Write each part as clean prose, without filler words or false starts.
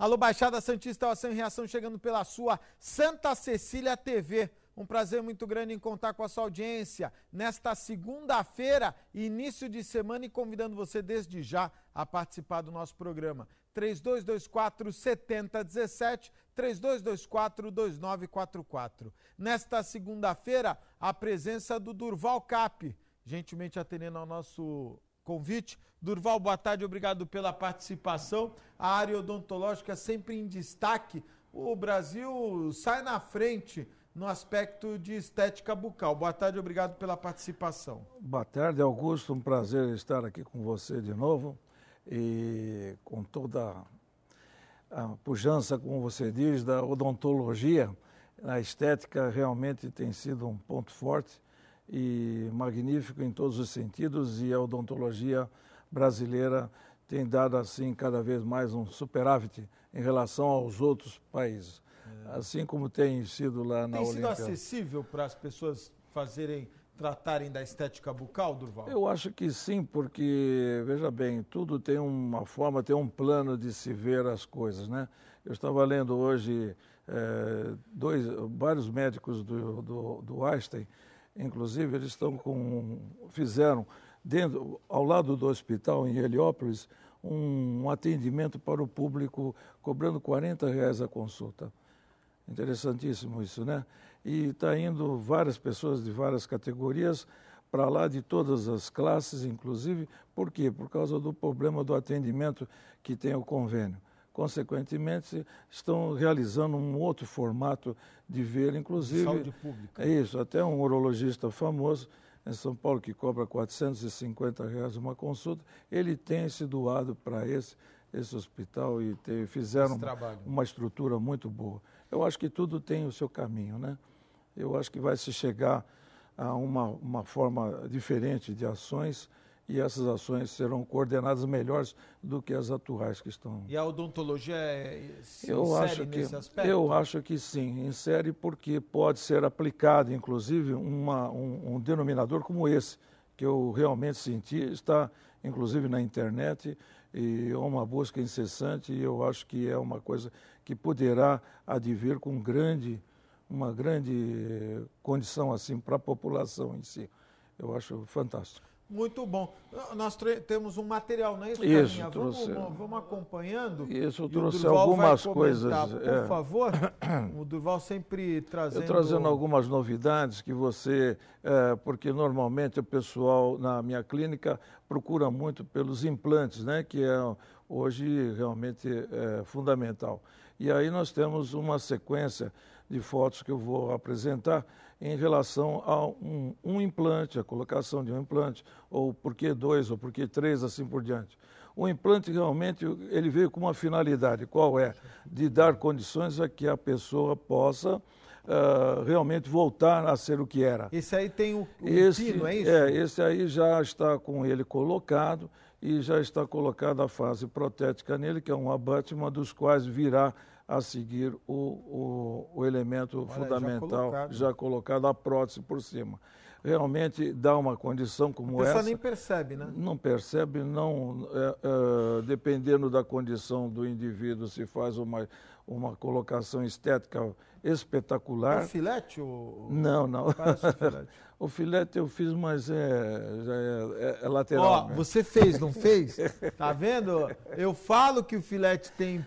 Alô, Baixada Santista, Ação e Reação chegando pela sua Santa Cecília TV. Um prazer muito grande em contar com a sua audiência nesta segunda-feira, início de semana, e convidando você desde já a participar do nosso programa. 3224-7017, 3224-2944. Nesta segunda-feira, a presença do Durval Cap, gentilmente atendendo ao nosso convite. Durval, boa tarde, obrigado pela participação. A área odontológica sempre em destaque. O Brasil sai na frente no aspecto de estética bucal. Boa tarde, obrigado pela participação. Boa tarde, Augusto. Um prazer estar aqui com você de novo e com toda a pujança, como você diz, da odontologia. A estética realmente tem sido um ponto forte e magnífico em todos os sentidos, e a odontologia brasileira tem dado assim cada vez mais um superávit em relação aos outros países. Assim como tem sido lá na Olimpíada. Tem sido acessível para as pessoas tratarem da estética bucal, Durval? Eu acho que sim, porque, veja bem, tudo tem uma forma, tem um plano de se ver as coisas, né? Eu estava lendo hoje vários médicos do Einstein, inclusive eles fizeram, ao lado do hospital em Heliópolis, um atendimento para o público, cobrando R$40 a consulta. Interessantíssimo isso, né? E está indo várias pessoas de várias categorias para lá, de todas as classes, inclusive. Por quê? Por causa do problema do atendimento que tem o convênio. Consequentemente, estão realizando um outro formato de ver, inclusive... Saúde pública. É isso, até um urologista famoso em São Paulo, que cobra R$450 uma consulta, ele tem se doado para esse hospital e fizeram uma estrutura muito boa. Eu acho que tudo tem o seu caminho, né? Eu acho que vai se chegar a uma forma diferente de ações, e essas ações serão coordenadas melhores do que as atuais que estão. E a odontologia se insere nesse aspecto? Eu acho que sim, insere, porque pode ser aplicado, inclusive, um denominador como esse, que eu realmente senti, está inclusive na internet, e é uma busca incessante, e eu acho que é uma coisa que poderá advir com uma grande condição assim para a população em si. Eu acho fantástico. Muito bom. Nós temos um material, não é isso, Caminha? Vamos acompanhando. Isso, eu trouxe algumas coisas. Por favor, o Durval sempre trazendo... Eu trazendo algumas novidades que você... porque normalmente o pessoal na minha clínica procura muito pelos implantes, né? Que hoje realmente é fundamental. E aí nós temos uma sequência de fotos que eu vou apresentar em relação a um implante, a colocação de um implante, ou por que 2, ou por que 3, assim por diante. O implante realmente ele veio com uma finalidade, qual é? De dar condições a que a pessoa possa realmente voltar a ser o que era. Esse aí tem o pino, é isso? Esse aí já está com ele colocado, e já está colocada a fase protética nele, que é um abutment, dos quais virá a seguir o elemento fundamental, já colocado, a prótese por cima. Realmente dá uma condição como essa. A pessoa nem percebe, né? Não percebe, dependendo da condição do indivíduo, se faz uma colocação estética espetacular. É o filete? Não. Parece o filete. O filete eu fiz, mas já é lateral. Ó, você fez, não fez? Tá vendo? Eu falo que o filete tem...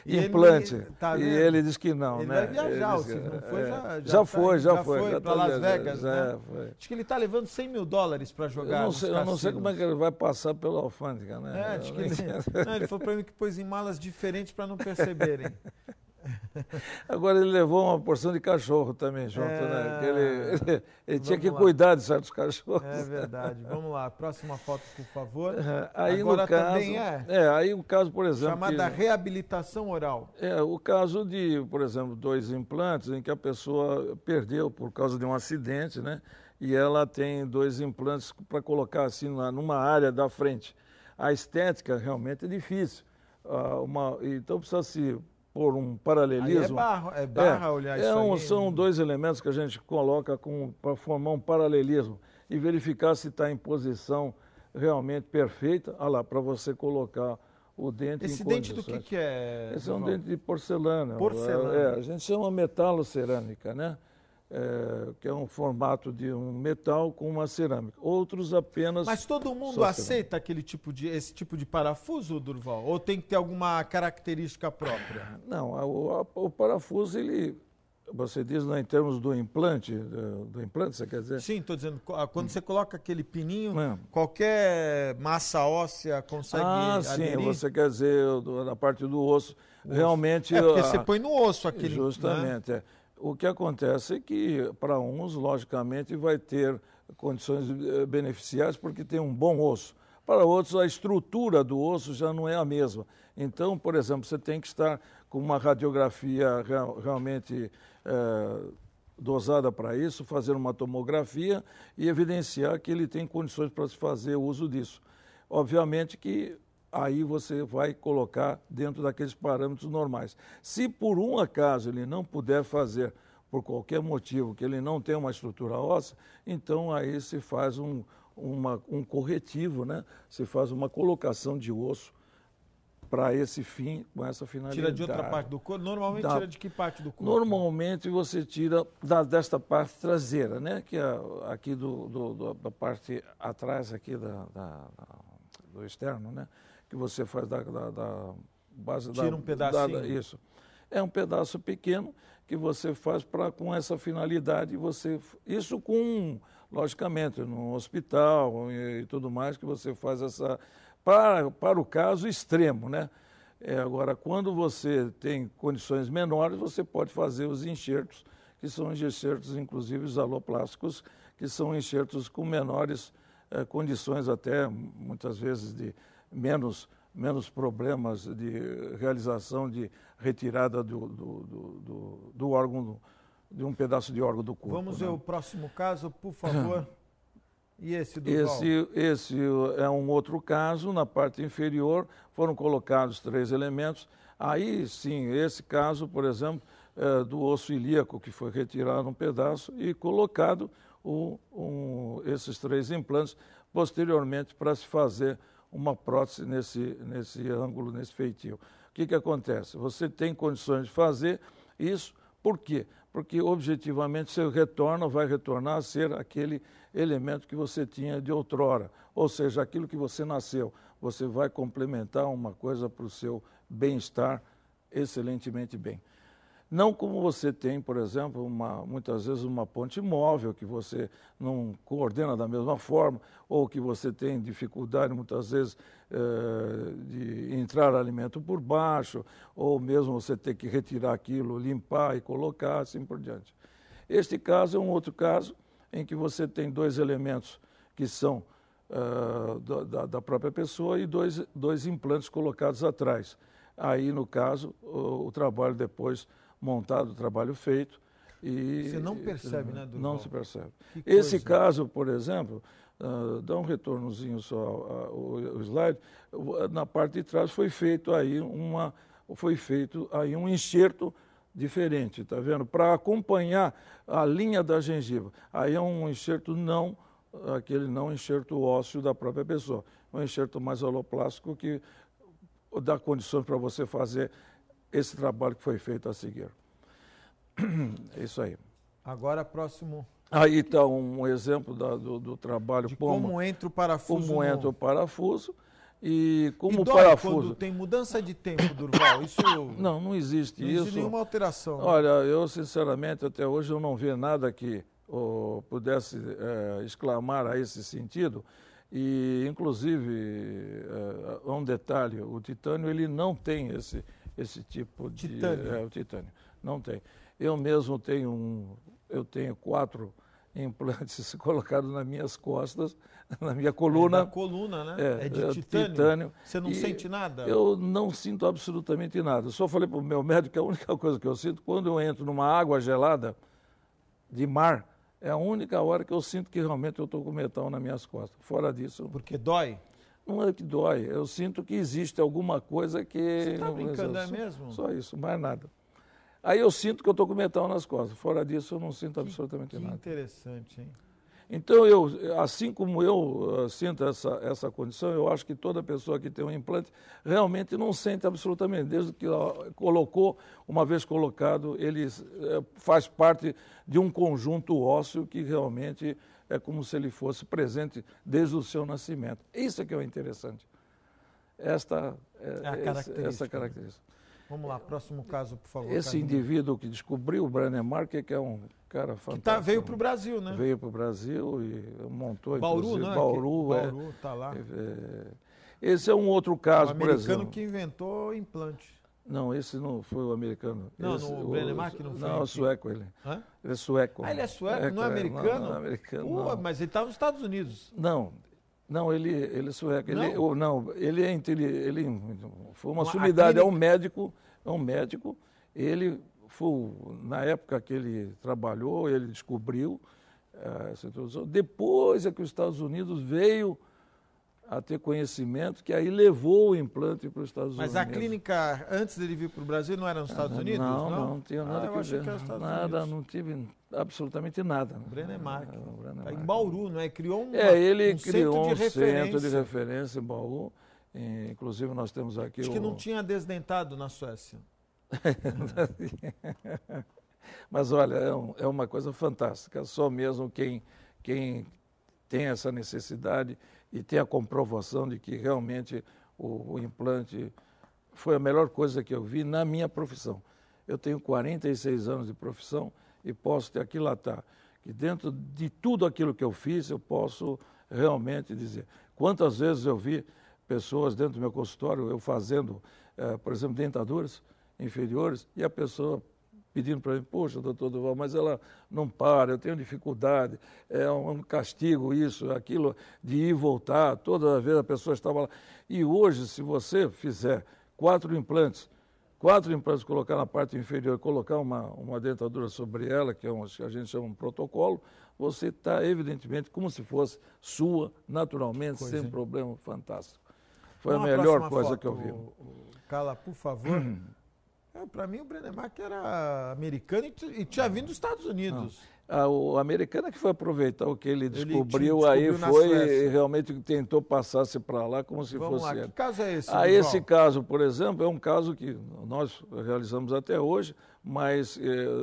implante. E ele diz que não, ele né? Vai viajar, se não foi, já foi para Las Vegas, né? Foi. Acho que ele está levando $100 mil para jogar. Eu não sei como é que ele vai passar pela alfândega, né? Acho que ele falou para mim que pôs em malas diferentes para não perceberem. Agora ele levou uma porção de cachorro também junto, né? Ele tinha que cuidar de certos cachorros. É verdade. Vamos lá, próxima foto, por favor. Aí agora no caso, também aí o caso, por exemplo... Chamada reabilitação oral. O caso de, por exemplo, 2 implantes em que a pessoa perdeu por causa de um acidente, né? E ela tem 2 implantes para colocar assim numa área da frente. A estética realmente é difícil. Então precisa se... por um paralelismo. Aí é barra olhar isso aí. São 2 elementos que a gente coloca para formar um paralelismo e verificar se está em posição realmente perfeita, para você colocar o dente Esse em dente do condições. que é? Esse é um dente de porcelana. Porcelana. A gente chama metalocerâmica, né? Que é um formato de um metal com uma cerâmica. Outros apenas... Mas todo mundo aceita esse tipo de parafuso, Durval? Ou tem que ter alguma característica própria? Não, o parafuso, você diz em termos do implante, você quer dizer? Sim, estou dizendo, quando você coloca aquele pininho, qualquer massa óssea consegue aderir? Sim, você quer dizer na parte do osso. Realmente... porque você põe no osso aquele... Justamente, né? O que acontece é que, para uns, logicamente, vai ter condições beneficiais porque tem um bom osso. Para outros, a estrutura do osso já não é a mesma. Então, por exemplo, você tem que estar com uma radiografia realmente dosada para isso, fazer uma tomografia e evidenciar que ele tem condições para se fazer uso disso. Obviamente que aí você vai colocar dentro daqueles parâmetros normais. Se por um acaso ele não puder fazer, por qualquer motivo, que ele não tem uma estrutura óssea, então aí se faz um corretivo, né? Se faz uma colocação de osso para esse fim, com essa finalidade. Tira de outra parte do corpo? Normalmente tira de que parte do corpo? Normalmente você tira desta parte traseira, né? Que é aqui da parte atrás aqui do externo, né? Que você faz da base Tira um pedacinho. Isso. É um pedaço pequeno que você faz com essa finalidade. Isso logicamente, no hospital e tudo mais, que você faz para o caso extremo, né? Agora, quando você tem condições menores, você pode fazer os enxertos, que são enxertos, inclusive, exaloplásticos, que são enxertos com menores condições até, muitas vezes, de menos problemas de realização de retirada do órgão, de um pedaço de órgão do corpo. Vamos ver o próximo caso, por favor. E esse, Durval? Esse é um outro caso. Na parte inferior foram colocados 3 elementos. Aí, sim, esse caso, por exemplo, do osso ilíaco, que foi retirado um pedaço e colocado esses 3 implantes posteriormente para se fazer uma prótese nesse ângulo, nesse feitio. O que acontece? Você tem condições de fazer isso, por quê? Porque objetivamente você vai retornar a ser aquele elemento que você tinha de outrora, ou seja, aquilo que você nasceu. Você vai complementar uma coisa para o seu bem-estar excelentemente bem. Não como você tem, por exemplo, muitas vezes uma ponte móvel que você não coordena da mesma forma, ou que você tem dificuldade, muitas vezes, de entrar alimento por baixo, ou mesmo você ter que retirar aquilo, limpar e colocar, assim por diante. Este caso é um outro caso em que você tem 2 elementos que são da própria pessoa e dois implantes colocados atrás. Aí, no caso, o trabalho depois montado, o trabalho feito. Você não percebe, né, Durval? Não se percebe. Esse caso, por exemplo, dá um retornozinho só o slide, na parte de trás foi feito aí um enxerto diferente, tá vendo? Para acompanhar a linha da gengiva. Aí é um enxerto aquele não enxerto ósseo da própria pessoa. Um enxerto mais aloplástico que dá condições para você fazer esse trabalho que foi feito a seguir. É isso aí. Agora, próximo. Aí está um exemplo do trabalho. De como entra o parafuso. Como entra o parafuso. E como o parafuso. Quando tem mudança de tempo, Durval? Isso não existe isso. Não existe nenhuma alteração. Olha, eu sinceramente até hoje eu não vi nada que pudesse exclamar a esse sentido. E inclusive um detalhe, o titânio ele não tem esse tipo de titânio. O titânio não tem. Eu mesmo tenho 4 implantes colocados nas minhas costas, na minha coluna. É da coluna, né? É de titânio. Você não sente nada? Eu não sinto absolutamente nada. Eu só falei para o meu médico que a única coisa que eu sinto, quando eu entro numa água gelada de mar, é a única hora que eu sinto que realmente eu estou com metal nas minhas costas. Fora disso... Porque dói? Não é que dói. Eu sinto que existe alguma coisa que... Você está brincando, é mesmo? Só isso, mais nada. Aí eu sinto que eu estou com metal nas costas. Fora disso, eu não sinto absolutamente nada. Que interessante, hein? Então, assim como eu sinto essa condição, eu acho que toda pessoa que tem um implante realmente não sente absolutamente. Desde que ela colocou, uma vez colocado, ele faz parte de um conjunto ósseo que realmente é como se ele fosse presente desde o seu nascimento. Isso é que é o interessante. Essa característica. Vamos lá, próximo caso, por favor. Esse indivíduo que descobriu, o Brennemark, que é um cara fantástico. Que veio para o Brasil, né? Veio para o Brasil e montou, Bauru, não é? Bauru, está lá. Esse é um outro caso, por exemplo. O americano que inventou implante. Não, esse não foi o americano. Não, o Brennemark não foi? Não, é sueco ele. Hã? Ele é sueco. Ah, ele é sueco, não é americano? Não é americano, não. Mas ele está nos Estados Unidos. Não, ele é sueco. Ele foi uma A sumidade, clínica... é um médico. Ele foi, na época que ele trabalhou, ele descobriu essa introdução. Depois é que os Estados Unidos veio a ter conhecimento, que aí levou o implante para os Estados Unidos. Mas a clínica, antes dele vir para o Brasil, não era nos Estados Unidos? Não tinha nada que ver. Que era Estados nada, Unidos. não tive absolutamente nada. Brennemark. Tá em Bauru, não é? Criou ele um criou centro de centro de referência em Bauru. Inclusive nós temos aqui Acho que não tinha desdentado na Suécia. Mas olha, é uma coisa fantástica. Só mesmo quem tem essa necessidade e tem a comprovação de que realmente o implante foi a melhor coisa que eu vi na minha profissão. Eu tenho 46 anos de profissão e posso te aquilatar que dentro de tudo aquilo que eu fiz, eu posso realmente dizer. Quantas vezes eu vi pessoas dentro do meu consultório, eu fazendo, por exemplo, dentaduras inferiores, e a pessoa pedindo para mim, poxa, doutor Durval, mas ela não para, eu tenho dificuldade, é um castigo isso, aquilo, de ir e voltar, toda vez a pessoa estava lá. E hoje, se você fizer 4 implantes, colocar na parte inferior e colocar uma dentadura sobre ela, que a gente chama de protocolo, você está, evidentemente, como se fosse sua, naturalmente, sem problema, fantástico. Foi a melhor coisa que eu vi. Cala, por favor. Para mim, o Brennemark era americano e tinha vindo dos Estados Unidos. O americano é que foi aproveitar o que ele descobriu aí foi e realmente tentou passar-se para lá como se Vamos fosse lá, ele. Que caso é esse, Esse caso, por exemplo, é um caso que nós realizamos até hoje, mas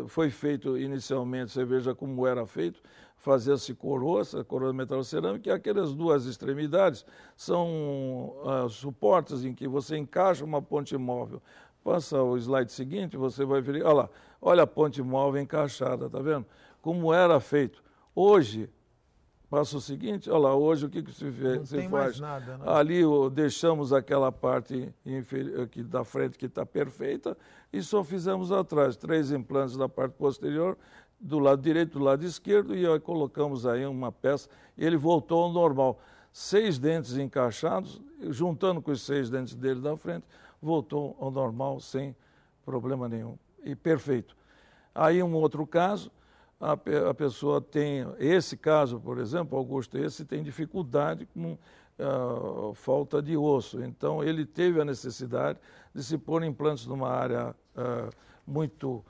foi feito inicialmente, você veja como era feito, fazia-se coroa de metal cerâmico, e aquelas 2 extremidades são suportes em que você encaixa uma ponte móvel. Passa o slide seguinte, você vai ver, olha lá, olha a ponte móvel encaixada, tá vendo? Como era feito. Hoje, passa o seguinte, olha lá, hoje o que se faz? Não tem mais nada, né? Ali deixamos aquela parte aqui da frente que está perfeita e só fizemos atrás 3 implantes na parte posterior, do lado direito, do lado esquerdo, e aí colocamos aí uma peça e ele voltou ao normal. 6 dentes encaixados, juntando com os 6 dentes dele da frente, voltou ao normal sem problema nenhum e perfeito. Aí um outro caso, a pessoa tem, esse caso, por exemplo, Augusto, esse tem dificuldade com falta de osso, então ele teve a necessidade de se pôr implantes numa área muito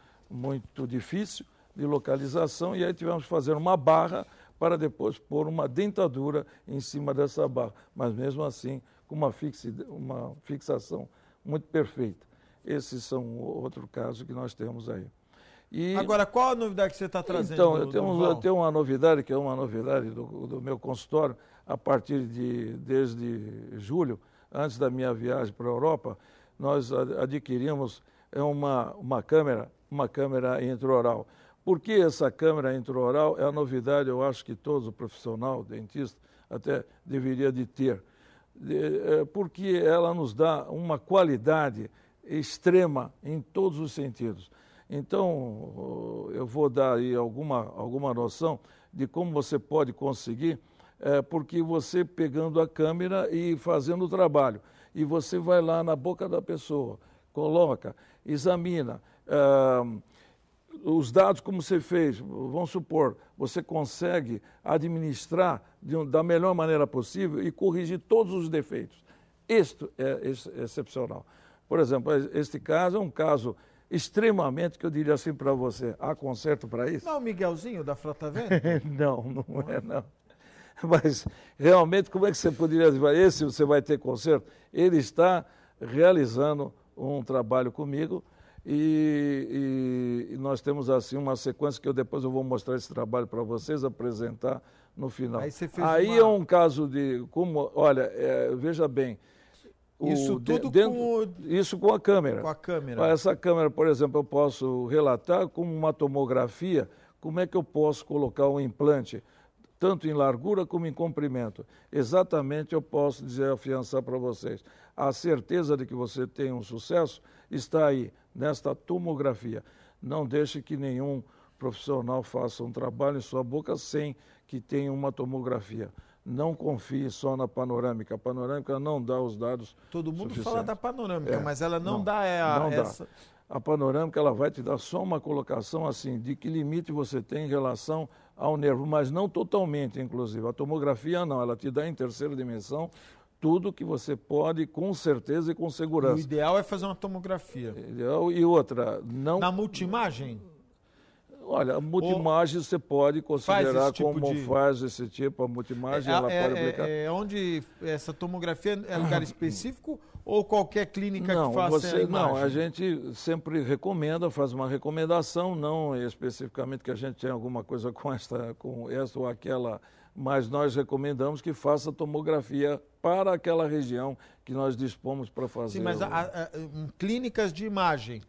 difícil de localização, e aí tivemos que fazer uma barra para depois pôr uma dentadura em cima dessa barra, mas mesmo assim com uma fixação muito perfeita. Esses são outro caso que nós temos aí. Agora, qual a novidade que você está trazendo? Então, eu tenho uma novidade, que é uma novidade do meu consultório, desde julho, antes da minha viagem para a Europa, nós adquirimos uma câmera intraoral. Por que essa câmera intraoral é a novidade? Eu acho que todo profissional, dentista, até deveria de ter. Porque ela nos dá uma qualidade extrema em todos os sentidos. Então, eu vou dar aí alguma noção de como você pode conseguir, porque você pegando a câmera e fazendo o trabalho, e você vai lá na boca da pessoa, coloca, examina, os dados como você fez, vamos supor, você consegue administrar da melhor maneira possível e corrigir todos os defeitos. Isto é excepcional. Por exemplo, este caso é um caso extremamente, que eu diria assim para você, há conserto para isso? Não, o Miguelzinho da Frota Vento? Não, não é não. Mas realmente, como é que você poderia dizer, esse você vai ter conserto? Ele está realizando um trabalho comigo e nós temos assim uma sequência que depois eu vou mostrar esse trabalho para vocês, apresentar no final. Aí é um caso de, como, olha, veja bem, isso tudo isso com a câmera. Com a câmera. Essa câmera, por exemplo, eu posso relatar como uma tomografia, como é que eu posso colocar um implante, tanto em largura como em comprimento. Exatamente eu posso dizer, afiançar para vocês. A certeza de que você tem um sucesso está aí, nesta tomografia. Não deixe que nenhum profissional faça um trabalho em sua boca sem que tenha uma tomografia. Não confie só na panorâmica. A panorâmica não dá os dados Todo mundo suficientes. Fala da panorâmica, mas ela não dá não essa... Dá. A panorâmica ela vai te dar só uma colocação assim, de que limite você tem em relação ao nervo, mas não totalmente, inclusive. A tomografia não, ela te dá em terceira dimensão tudo que você pode, com certeza e com segurança. O ideal é fazer uma tomografia. E outra, não... Na multimagem? Olha, a multimagem você pode considerar faz esse tipo, a multimagem ela pode aplicar. Onde essa tomografia é lugar específico ou qualquer clínica que faça a imagem? Não, a gente sempre recomenda, faz uma recomendação, não especificamente que a gente tenha alguma coisa com esta ou aquela, mas nós recomendamos que faça tomografia para aquela região que nós dispomos para fazer. Sim, mas clínicas de imagem.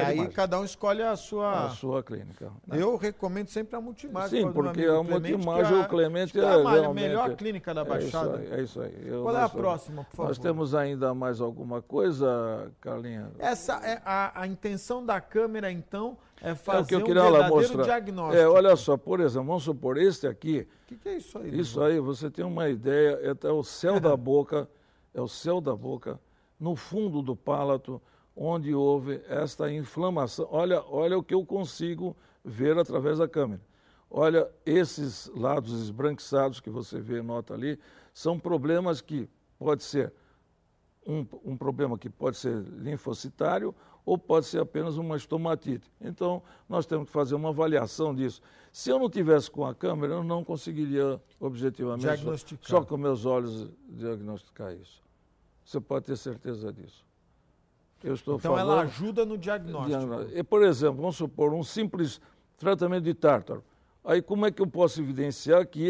Aí cada um escolhe a sua clínica. Né? Eu recomendo sempre a multimagem. Sim, porque a multimagem, o Clemente é a melhor clínica da Baixada. É isso aí. Qual é a próxima, por favor? Nós temos ainda mais alguma coisa, Carlinha? Essa é a intenção da câmera, então, é fazer um verdadeiro diagnóstico. Olha só, por exemplo, vamos supor, este aqui... O que é isso aí? Isso aí, você tem uma ideia, é o céu da boca, no fundo do palato, onde houve esta inflamação. Olha o que eu consigo ver através da câmera. Olha, esses lados esbranquiçados que você vê, nota ali, são problemas que pode ser um problema que pode ser linfocitário ou pode ser apenas uma estomatite. Então, nós temos que fazer uma avaliação disso. Se eu não tivesse com a câmera, eu não conseguiria objetivamente, só com meus olhos, diagnosticar isso. Você pode ter certeza disso. Então, ela ajuda no diagnóstico. Por exemplo, vamos supor, um simples tratamento de tártaro. Aí, como é que eu posso evidenciar que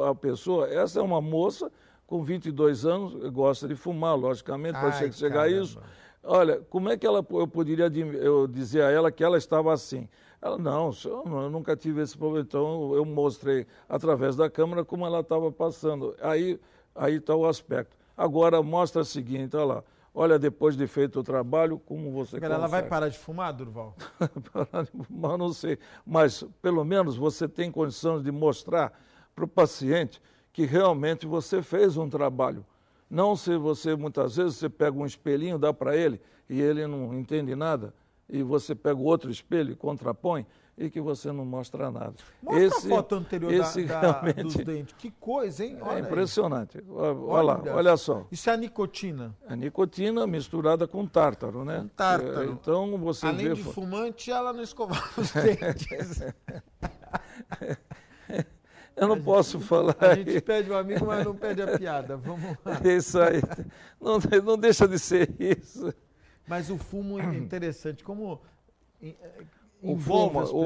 a pessoa, essa é uma moça com 22 anos, gosta de fumar, logicamente, pode chegar a isso. Olha, como é que eu poderia dizer a ela que ela estava assim? Ela, não, senhor, eu nunca tive esse problema. Então, eu mostrei através da câmera como ela estava passando. Aí está o aspecto. Agora, mostra o seguinte, olha lá. Olha, depois de feito o trabalho, como você consegue. Ela vai parar de fumar, Durval? Parar de fumar, não sei. Mas, pelo menos, você tem condições de mostrar para o paciente que realmente você fez um trabalho. Não se você, muitas vezes, você pega um espelhinho, dá para ele, e ele não entende nada, e você pega outro espelho e contrapõe, e que você não mostra nada. Mostra a foto anterior dos dentes. Que coisa, hein? Olha impressionante. Olha só. Isso é a nicotina? A nicotina misturada com tártaro, né? Com tártaro. Então você Além de fumante, ela não escovava os dentes. Eu não posso falar. A gente pede um amigo, mas não pede a piada. Vamos lá. Isso aí. Não deixa de ser isso. Mas o fumo é interessante. Como o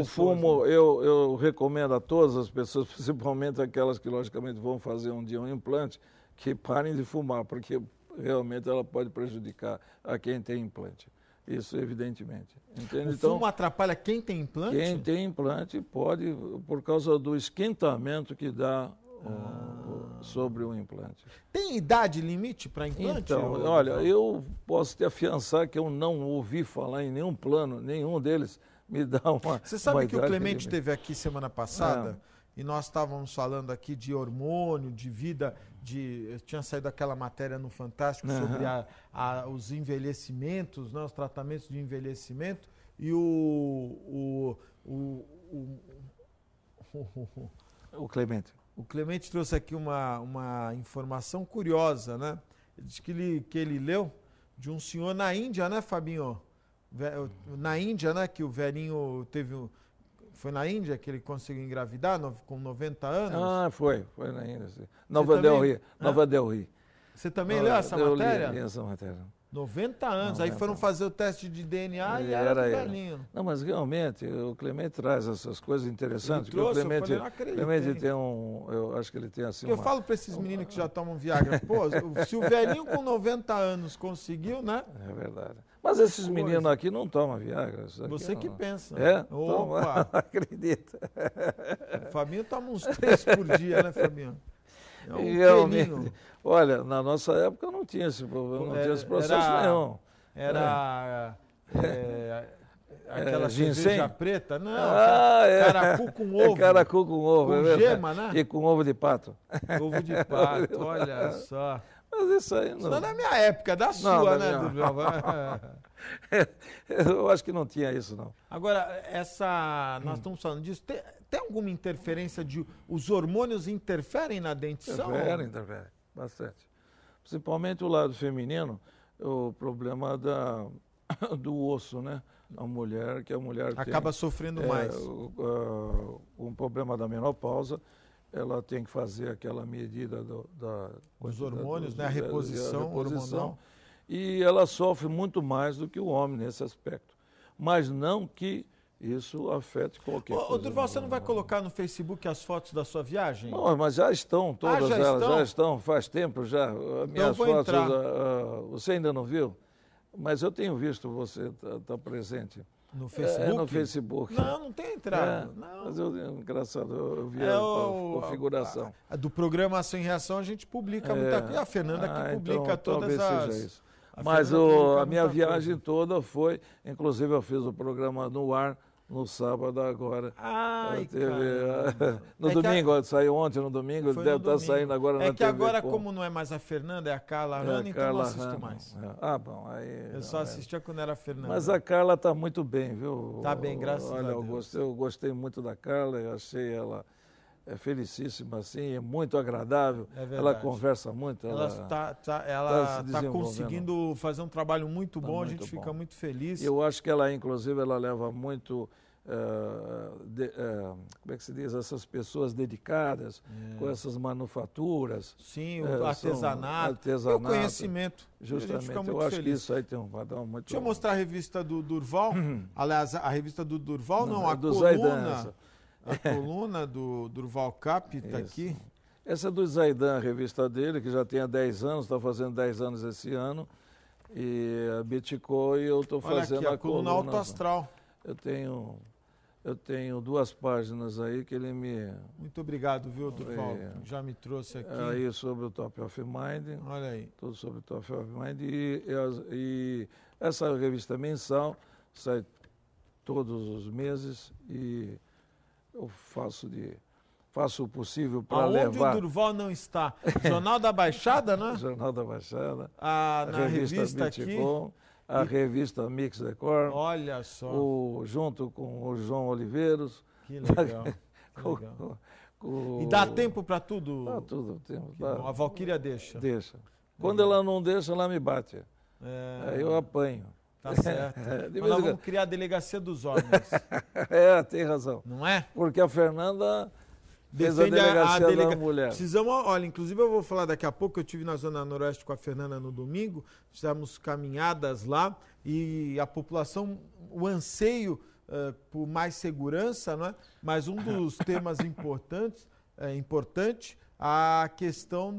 fumo, eu recomendo a todas as pessoas, principalmente aquelas que, logicamente, vão fazer um dia um implante, que parem de fumar, porque realmente ela pode prejudicar a quem tem implante. Isso, evidentemente. Entende? O fumo atrapalha quem tem implante? Quem tem implante pode, por causa do esquentamento que dá sobre o implante. Tem idade limite para implante? Então, olha, eu posso te afiançar que eu não ouvi falar em nenhum plano, nenhum deles me dá uma. Você sabe que o Clemente esteve aqui semana passada e nós estávamos falando aqui de hormônio, de vida, tinha saído aquela matéria no Fantástico sobre os envelhecimentos, né, os tratamentos de envelhecimento, e o Clemente. O Clemente trouxe aqui uma informação curiosa, né? Diz que ele leu de um senhor na Índia, né, Fabinho? Na Índia, né, que o velhinho teve... Foi na Índia que ele conseguiu engravidar com 90 anos? Ah, foi na Índia, sim. Nova Delhi. Você também leu essa matéria? Li essa matéria. 90 anos, aí foram fazer o teste de DNA e era do velhinho. Não, mas realmente, o Clemente traz essas coisas interessantes. Ele trouxe, Clemente tem eu acho que ele tem assim Eu falo para esses meninos que já tomam Viagra, pô, se o velhinho com 90 anos conseguiu, né? É verdade. Mas esses meninos aqui não tomam Viagra. Você que pensa. É? Opa! Toma. Acredita. O Fabinho toma uns 3 por dia, né, Fabinho? Realmente. Olha, na nossa época não tinha esse problema, não tinha esse processo nenhum. Aquela cerveja preta? Não, caracu com ovo. Caracu com ovo, com gema, né? E com ovo de pato. Ovo de pato, olha só. Mas isso aí não... Isso não é da minha época, é da sua, né, Durval? Eu acho que não tinha isso, não. Agora, nós estamos falando disso. Tem alguma interferência os hormônios interferem na dentição? Interferem, bastante. Principalmente o lado feminino, o problema do osso, né? A mulher acaba sofrendo mais. Um problema da menopausa, ela tem que fazer aquela medida dos hormônios, né? A reposição hormonal. E ela sofre muito mais do que o homem nesse aspecto. Mas não que isso afete qualquer coisa. Ô, Durval, você não vai colocar no Facebook as fotos da sua viagem? Não, mas já estão, todas elas já estão, faz tempo já. Minhas fotos, você ainda não viu? Mas eu tenho visto você tá presente. No Facebook? No Facebook. Não tem entrada. Mas engraçado, eu vi a configuração. Do programa Sem Reação a gente publica muita coisa. A Fernanda que publica então, todas talvez seja isso. Mas a minha viagem toda foi, inclusive eu fiz o programa no ar no sábado agora. No domingo, saiu ontem no domingo, ele deve estar saindo agora na TV. É que agora, como não é mais a Fernanda, é a Carla Hanna, então não assisto mais. Bom, aí... Eu só assistia quando era a Fernanda. Mas a Carla está muito bem, viu? Está bem, graças a Deus. Eu gostei muito da Carla, eu achei ela felicíssima, assim, é muito agradável. É verdade. Ela conversa muito. Ela está conseguindo fazer um trabalho muito bom, a gente fica muito feliz. Eu acho que ela, inclusive, ela leva muito, como é que se diz, essas pessoas dedicadas com essas manufaturas. Sim, o artesanato. E o conhecimento. Justamente, eu acho que isso aí vai dar muito... Deixa eu mostrar a revista do Durval. Aliás, a revista do Durval não, a coluna... A coluna do Durval Cap está aqui. Essa é do Zaidan, a revista dele, que já tem há 10 anos, está fazendo 10 anos esse ano. E a Bitcoin eu estou fazendo aqui, a coluna Alto Astral. Eu tenho 2 páginas aí que ele me... Muito obrigado, viu, Durval? Já me trouxe aqui. Aí sobre o Top of Mind. Olha aí. Tudo sobre o Top of Mind. E essa revista mensal sai todos os meses e... Eu faço o possível para levar... Onde o Durval não está? Jornal da Baixada, né? Jornal da Baixada. Na revista aqui. A revista Mix Decor. Olha só. Junto com o João Oliveiros. Que legal. E dá tempo para tudo? Dá tudo tempo. A Valquíria deixa? Deixa. Quando ela não deixa, ela me bate. Aí eu apanho. Tá certo. Mas nós vamos criar a delegacia dos homens. Tem razão. Não é? Porque a Fernanda fez a delegacia da mulher. Precisamos, olha, inclusive eu vou falar daqui a pouco, eu estive na Zona Noroeste com a Fernanda no domingo, fizemos caminhadas lá e a população, o anseio por mais segurança, não é? Mas um dos temas importante, a questão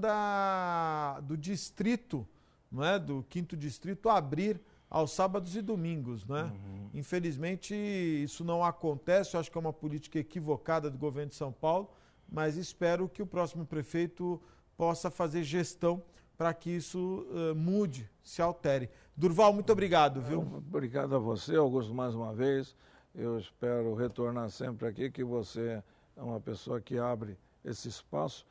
do distrito, não é? Do 5º distrito abrir aos sábados e domingos, né? Infelizmente, isso não acontece, eu acho que é uma política equivocada do governo de São Paulo, mas espero que o próximo prefeito possa fazer gestão para que isso mude, se altere. Durval, muito obrigado, viu? Obrigado a você, Augusto, mais uma vez. Eu espero retornar sempre aqui, que você é uma pessoa que abre esse espaço,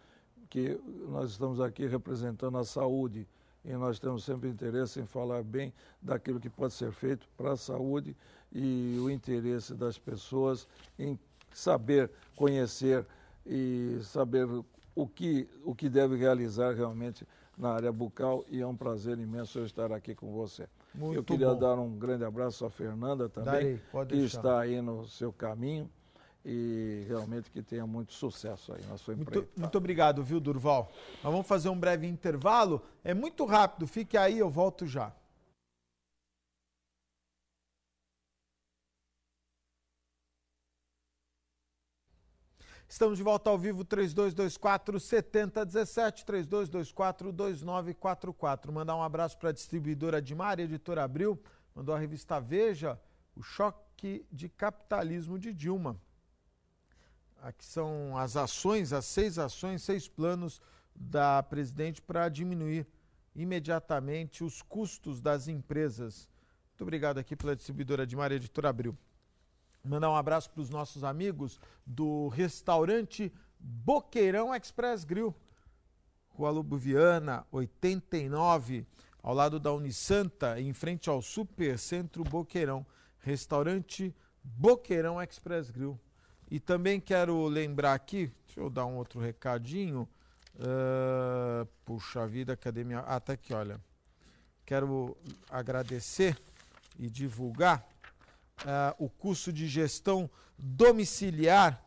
que nós estamos aqui representando a saúde, e nós temos sempre interesse em falar bem daquilo que pode ser feito para a saúde e o interesse das pessoas em saber, conhecer e saber o que deve realizar realmente na área bucal, e é um prazer imenso eu estar aqui com você. Eu queria dar um grande abraço à Fernanda também, que está aí no seu caminho e realmente que tenha muito sucesso aí na sua empresa. Muito obrigado, viu, Durval? Nós vamos fazer um breve intervalo. É muito rápido, fique aí, eu volto já. Estamos de volta ao vivo, 3224-7017, 3224-2944. Mandar um abraço para a distribuidora Admar, editora Abril, mandou a revista Veja, o choque de capitalismo de Dilma. Aqui são as ações, as 6 ações, 6 planos da presidente para diminuir imediatamente os custos das empresas. Muito obrigado aqui pela distribuidora Admar, editora Abril. Mandar um abraço para os nossos amigos do restaurante Boqueirão Express Grill, Rua Lobo Viana, 89, ao lado da Unisanta, em frente ao Supercentro Boqueirão. Restaurante Boqueirão Express Grill. E também quero lembrar aqui, deixa eu dar um outro recadinho. Puxa vida, cadê minha... Ah, tá aqui, olha. Quero agradecer e divulgar o curso de gestão domiciliar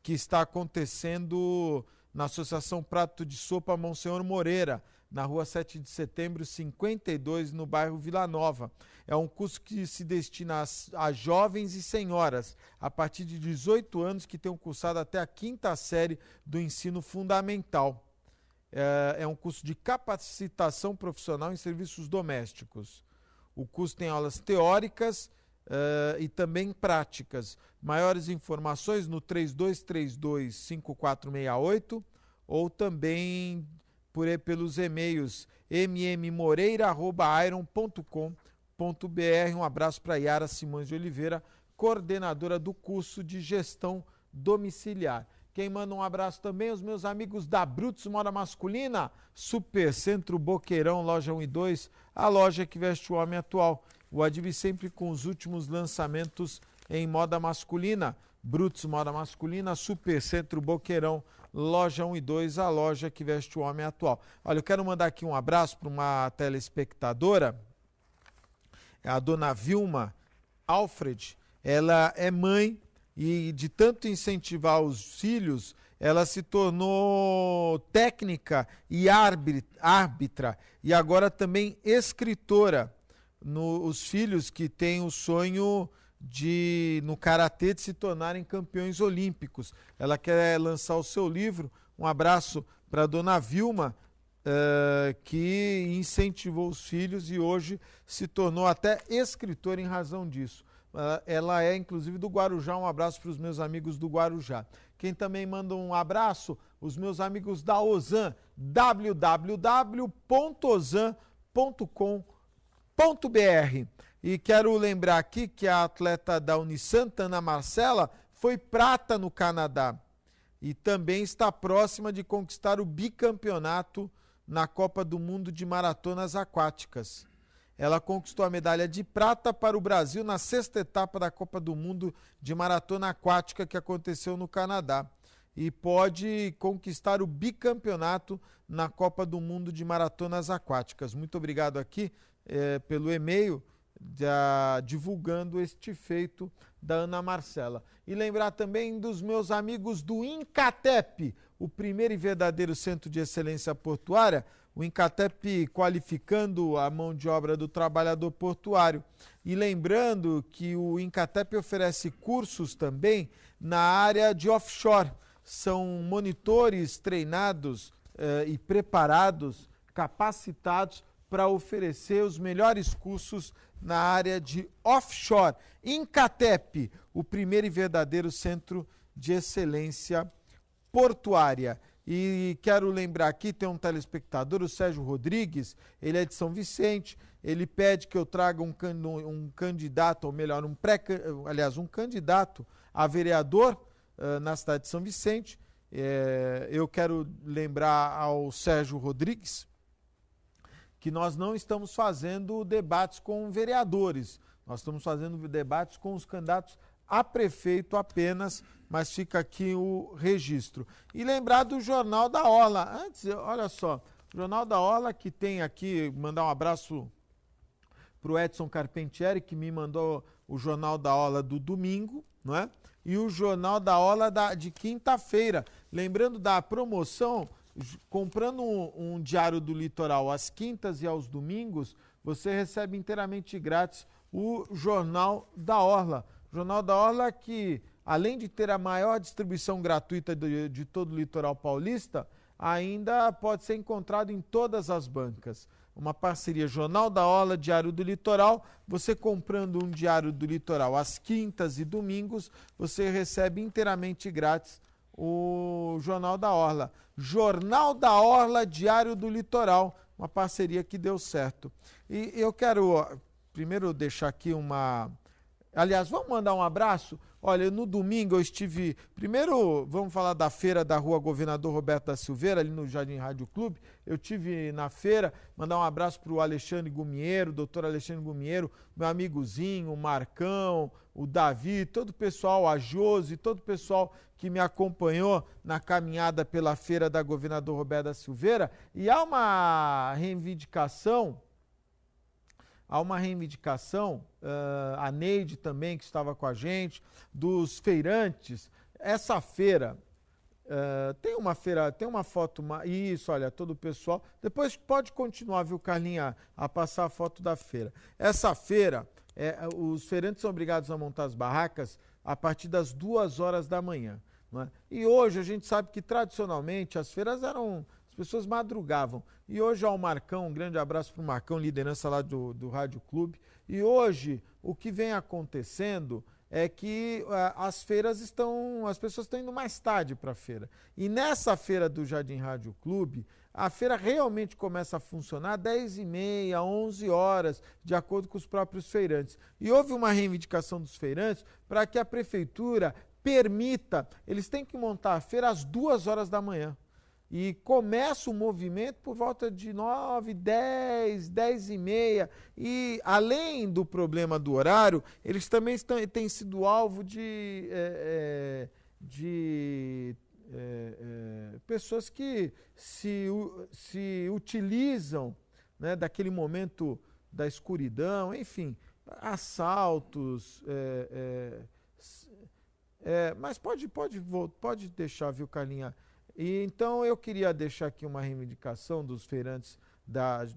que está acontecendo na Associação Prato de Sopa Monsenhor Moreira, na rua 7 de setembro, 52, no bairro Vila Nova. É um curso que se destina a jovens e senhoras a partir de 18 anos que tenham cursado até a 5ª série do ensino fundamental. É um curso de capacitação profissional em serviços domésticos. O curso tem aulas teóricas e também práticas. Maiores informações no 3232-5468 ou também pelos e-mails mmmoreira@iron.com.br. Um abraço para Yara Simões de Oliveira, coordenadora do curso de gestão domiciliar. Quem manda um abraço também os meus amigos da Brutus Moda Masculina, Supercentro Boqueirão, loja 1 e 2, a loja que veste o homem atual. O Adib sempre com os últimos lançamentos em moda masculina. Brutus Moda Masculina, Supercentro Boqueirão, loja 1 e 2, a loja que veste o homem atual. Olha, eu quero mandar aqui um abraço para uma telespectadora, a dona Vilma Alfred. Ela é mãe e de tanto incentivar os filhos, ela se tornou técnica e árbitra e agora também escritora. Os filhos que têm o sonho de, no karatê, de se tornarem campeões olímpicos. Ela quer lançar o seu livro. Um abraço para a dona Vilma, que incentivou os filhos e hoje se tornou até escritora em razão disso. Ela é, inclusive, do Guarujá. Um abraço para os meus amigos do Guarujá. Quem também manda um abraço, os meus amigos da Ozan, www.ozan.com.br. E quero lembrar aqui que a atleta da Unisanta, Ana Marcela, foi prata no Canadá e também está próxima de conquistar o bicampeonato na Copa do Mundo de Maratonas Aquáticas. Ela conquistou a medalha de prata para o Brasil na 6ª etapa da Copa do Mundo de Maratona Aquática que aconteceu no Canadá e pode conquistar o bicampeonato na Copa do Mundo de Maratonas Aquáticas. Muito obrigado aqui pelo e-mail divulgando este feito da Ana Marcela. E lembrar também dos meus amigos do Incatep, o primeiro e verdadeiro centro de excelência portuária, o Incatep qualificando a mão de obra do trabalhador portuário. E lembrando que o Incatep oferece cursos também na área de offshore. São monitores treinados e preparados, capacitados para oferecer os melhores cursos na área de offshore. Incatep, o primeiro e verdadeiro centro de excelência portuária. E quero lembrar aqui, tem um telespectador, o Sérgio Rodrigues, ele é de São Vicente, ele pede que eu traga um candidato, ou melhor, um candidato a vereador na cidade de São Vicente. Eu quero lembrar ao Sérgio Rodrigues que nós não estamos fazendo debates com vereadores, nós estamos fazendo debates com os candidatos a prefeito apenas, mas fica aqui o registro. E lembrar do Jornal da Orla. Antes, olha só, o Jornal da Orla que tem aqui, mandar um abraço para o Edson Carpentieri, que me mandou o Jornal da Orla do domingo, não é? E o Jornal da Orla de quinta-feira. Lembrando da promoção, comprando um Diário do Litoral às quintas e aos domingos, você recebe inteiramente grátis o Jornal da Orla. Jornal da Orla que, além de ter a maior distribuição gratuita de todo o litoral paulista, ainda pode ser encontrado em todas as bancas. Uma parceria Jornal da Orla, Diário do Litoral. Você comprando um Diário do Litoral às quintas e domingos, você recebe inteiramente grátis o Jornal da Orla. Jornal da Orla, Diário do Litoral, uma parceria que deu certo. E eu quero primeiro deixar aqui Aliás, vamos mandar um abraço? Olha, no domingo eu estive... Primeiro, vamos falar da feira da Rua Governador Roberto da Silveira, ali no Jardim Rádio Clube. Eu estive na feira, mandar um abraço para o Alexandre Gumiero, doutor Alexandre Gumiero, meu amigozinho, o Marcão, o Davi, todo o pessoal, a Josi, todo o pessoal que me acompanhou na caminhada pela feira da Governador Roberto da Silveira. E há uma reivindicação... a Neide também, que estava com a gente, dos feirantes. Essa feira, tem uma foto, isso, olha, todo o pessoal. Depois pode continuar, viu, Carlinha, a passar a foto da feira. Essa feira, os feirantes são obrigados a montar as barracas a partir das 2 horas da manhã. Não é? E hoje a gente sabe que, tradicionalmente, as feiras as pessoas madrugavam. E hoje, o Marcão, um grande abraço para o Marcão, liderança lá do Rádio Clube. E hoje, o que vem acontecendo é que as pessoas estão indo mais tarde para a feira. E nessa feira do Jardim Rádio Clube, a feira realmente começa a funcionar às 10h30, 11 horas, de acordo com os próprios feirantes. E houve uma reivindicação dos feirantes para que a prefeitura permita, eles têm que montar a feira às 2 horas da manhã. E começa o movimento por volta de 9, 10, 10h30. E além do problema do horário, eles também têm sido alvo de pessoas que se utilizam, né, daquele momento da escuridão, enfim, assaltos. Mas pode deixar, viu, Carlinha? E então eu queria deixar aqui uma reivindicação dos feirantes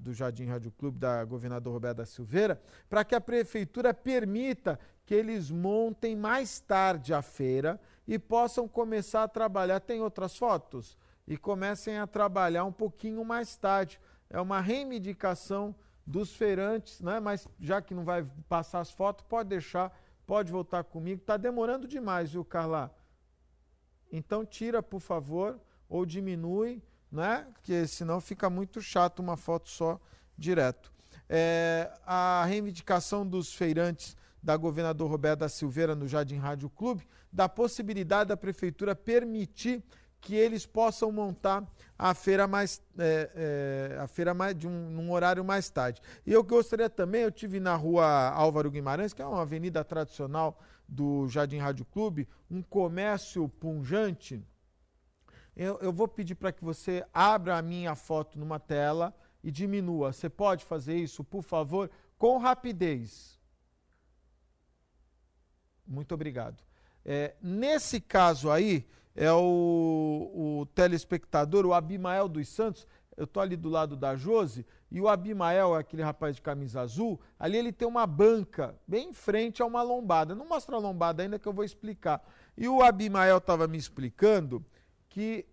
do Jardim Rádio Clube, da Governador Roberto da Silveira, para que a prefeitura permita que eles montem mais tarde a feira e possam começar a trabalhar. Tem outras fotos? E comecem a trabalhar um pouquinho mais tarde. É uma reivindicação dos feirantes, né? Mas já que não vai passar as fotos, pode deixar, pode voltar comigo. Está demorando demais, viu, Carla? Então tira, por favor, ou diminui, né? Porque senão fica muito chato uma foto só direto. A reivindicação dos feirantes da Governador Roberto da Silveira no Jardim Rádio Clube, da possibilidade da prefeitura permitir que eles possam montar a feira num horário mais tarde. E eu gostaria também, eu tive na Rua Álvaro Guimarães, que é uma avenida tradicional do Jardim Rádio Clube, um comércio pujante. Eu vou pedir para que você abra a minha foto numa tela e diminua. Você pode fazer isso, por favor, com rapidez. Muito obrigado. Nesse caso aí, é o telespectador, o Abimael dos Santos. Eu estou ali do lado da Josi, e o Abimael, aquele rapaz de camisa azul, ali ele tem uma banca bem em frente a uma lombada. Não mostra a lombada ainda, que eu vou explicar. E o Abimael estava me explicando que